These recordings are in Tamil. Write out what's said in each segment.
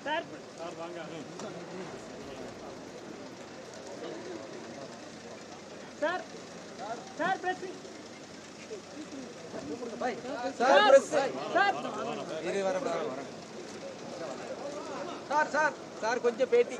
சார் கொஞ்சம் பேட்டி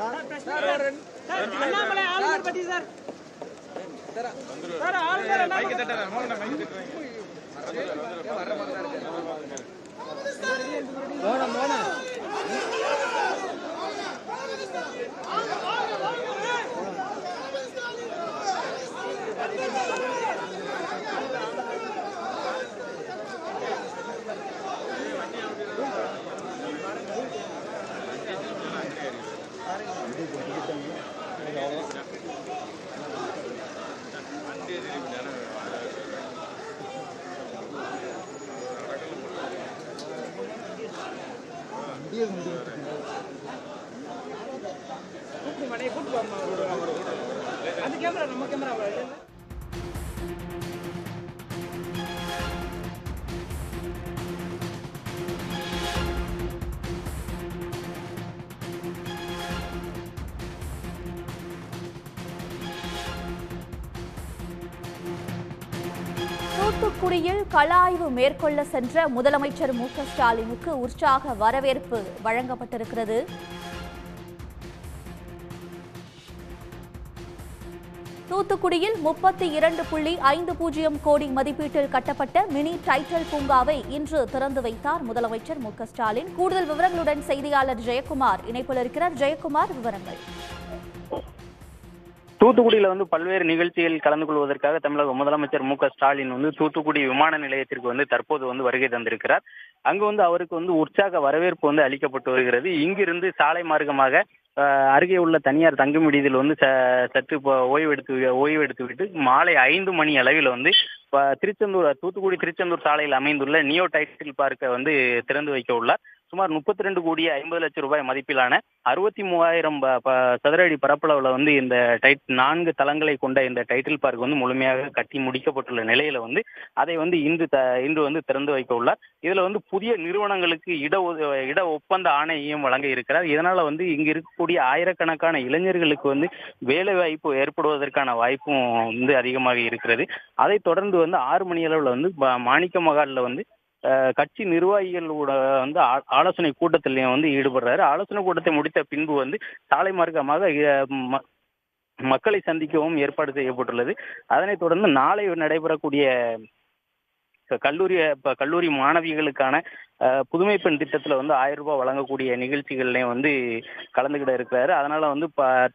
தூத்துக்குடியில் கள ஆய்வு மேற்கொள்ள சென்ற முதலமைச்சர் மு.க.ஸ்டாலினுக்கு உற்சாக வரவேற்பு வழங்கப்பட்டிருக்கிறது. தூத்துக்குடியில் 32.50 கோடி மதிப்பீட்டில் கட்டப்பட்ட மினி டைட்டல் பூங்காவை இன்று திறந்து வைத்தார் முதலமைச்சர் மு.க.ஸ்டாலின். கூடுதல் விவரங்களுடன் செய்தியாளர் ஜெயக்குமார் இணைப்பில் இருக்கிறார். ஜெயக்குமார், விவரங்கள். தூத்துக்குடியில பல்வேறு நிகழ்ச்சிகளில் கலந்து கொள்வதற்காக தமிழக முதலமைச்சர் மு.க.ஸ்டாலின் தூத்துக்குடி விமான நிலையத்திற்கு தற்போது வருகை தந்திருக்கிறார். அங்கு அவருக்கு உற்சாக வரவேற்பு அளிக்கப்பட்டு வருகிறது. இங்கிருந்து சாலை மார்க்கமாக அருகே உள்ள தனியார் தங்கும் விடுதியில் சற்று ஓய்வெடுத்துவிட்டு மாலை 5 மணி அளவில் தூத்துக்குடி திருச்செந்தூர் சாலையில் அமைந்துள்ள நியோ டைட்டில் பார்க்கை திறந்து வைக்க உள்ளார். சுமார் 32,50,00,000 ரூபாய் மதிப்பிலான 63,000 சதுர அடி பரப்பளவுல இந்த 4 தளங்களை கொண்ட இந்த டைட்டில் பார்க் முழுமையாக கட்டி முடிக்கப்பட்டுள்ள நிலையில அதை இன்று திறந்து வைக்க உள்ளார். இதுல புதிய நிறுவனங்களுக்கு இட ஒப்பந்த ஆணையம் வழங்க இருக்கிறார். இதனால இங்கு இருக்கக்கூடிய ஆயிரக்கணக்கான இளைஞர்களுக்கு வேலை வாய்ப்பு ஏற்படுவதற்கான வாய்ப்பும் அதிகமாக இருக்கிறது. அதை தொடர்ந்து 6 மணி அளவுல மாணிக்க மகால்ல கட்சி நிர்வாகிகளோட ஆலோசனை கூட்டத்திலையும் ஈடுபடுறாரு. ஆலோசனை கூட்டத்தை முடித்த பின்பு சாலை மார்க்கமாக மக்களை சந்திக்கவும் ஏற்பாடு செய்யப்பட்டுள்ளது. அதனைத் தொடர்ந்து நாளை நடைபெறக்கூடிய கல்லூரி மாணவிகளுக்கான புதுமை பெண் திட்டத்தில் 1000 ரூபாய் வழங்கக்கூடிய நிகழ்ச்சிகள்லையும் கலந்துகிட இருக்கிறாரு. அதனால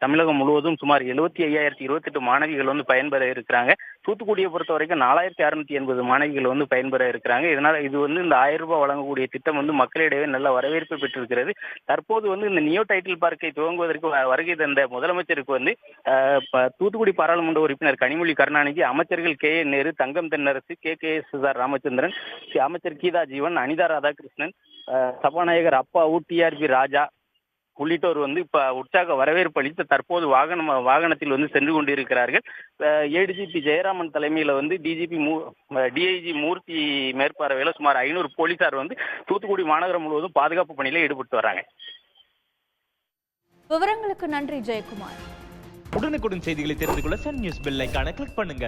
தமிழகம் முழுவதும் சுமார் 75,028 மாணவிகள் பயன்பெற இருக்கிறாங்க. தூத்துக்குடியை பொறுத்த வரைக்கும் 4,680 மாணவிகள் பயன்பெற இருக்கிறாங்க. இதனால இது இந்த 1000 ரூபாய் வழங்கக்கூடிய திட்டம் மக்களிடையே நல்ல வரவேற்பு பெற்றிருக்கிறது. தற்போது இந்த நியோ டைட்டில் பார்க்கை துவங்குவதற்கு வருகை தந்த முதலமைச்சருக்கு தூத்துக்குடி பாராளுமன்ற உறுப்பினர் கனிமொழி கருணாநிதி, அமைச்சர்கள் K.A. நேரு, தங்கம் தென்னரசு, K.S.R. ராமச்சந்திரன், அமைச்சர் கீதா ஜீவன், அனிதா ராதாகிருஷ்ணன், சபாநாயகர் அப்பாவு, TRP ராஜா உள்ளிட்டோர் இப்ப உற்சாக வரவேற்பு அளித்து தற்போது வாகனத்தில் சென்று கொண்டிருக்கிறார்கள். ADGP ஜெயராமன் தலைமையில DIG மூர்த்தி மேற்பார்வையில சுமார் 500 போலீசார் தூத்துக்குடி மாநகரம் முழுவதும் பாதுகாப்பு பணியில ஈடுபட்டு வராங்க. விவரங்களுக்கு நன்றி ஜெயக்குமார். உடனுக்குடன் செய்திகளை தெரிந்து கொள்ள சன் நியூஸ் பெல் ஐகானை கிளிக் பண்ணுங்க.